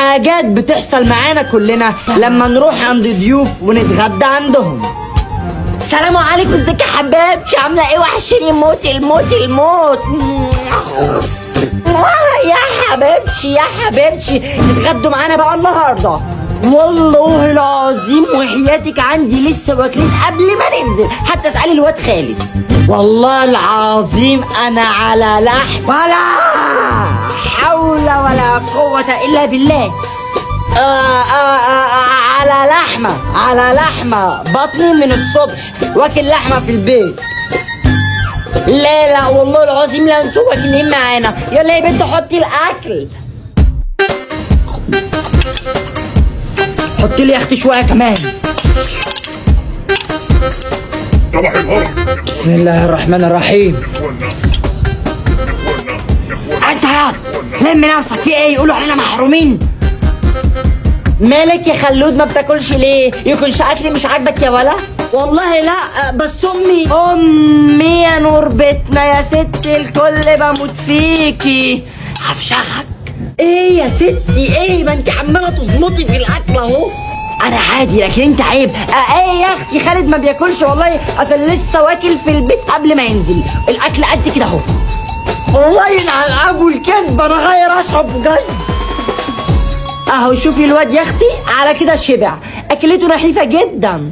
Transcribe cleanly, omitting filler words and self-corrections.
حاجات بتحصل معانا كلنا لما نروح عند ضيوف ونتغدى عندهم. السلام عليكم، ازيك يا حبيبتي؟ عامله ايه؟ وحشني الموت الموت الموت. يا حبيبتي يا حبيبتي، تتغدوا معانا بقى النهارده. والله العظيم وحياتك عندي لسه واكلين قبل ما ننزل، حتى اسالي الواد خالد. والله العظيم انا على لحم ولا حول ولا قوة الا بالله. على لحمة بطني من الصبح، واكل لحمة في البيت. لا والله العظيم لا، انتوا واكلين معانا. يلا يا بنت حطي الاكل، حطي لي يا اختي شويه كمان. بسم الله الرحمن الرحيم. انت لم نفسك، في ايه؟ يقولوا علينا محرومين. مالك يا خلود ما بتاكلش ليه؟ يكونش اكلي مش عاجبك يا ولا؟ والله لا، بس امي يا نور بيتنا يا ست الكل بموت فيكي، هفشخك. ايه يا ستي ايه؟ ما انت عماله تظبطي في الاكل اهو. انا عادي لكن انت عيب. ايه يا اختي؟ خالد ما بياكلش والله، اصل لسه واكل في البيت قبل ما ينزل. الاكل قد كده اهو. والله ينعل ابو الكذب، انا غير اشرب وجاي اهو. شوفي الواد يا اختي على كده شبع، اكلته نحيفه جدا.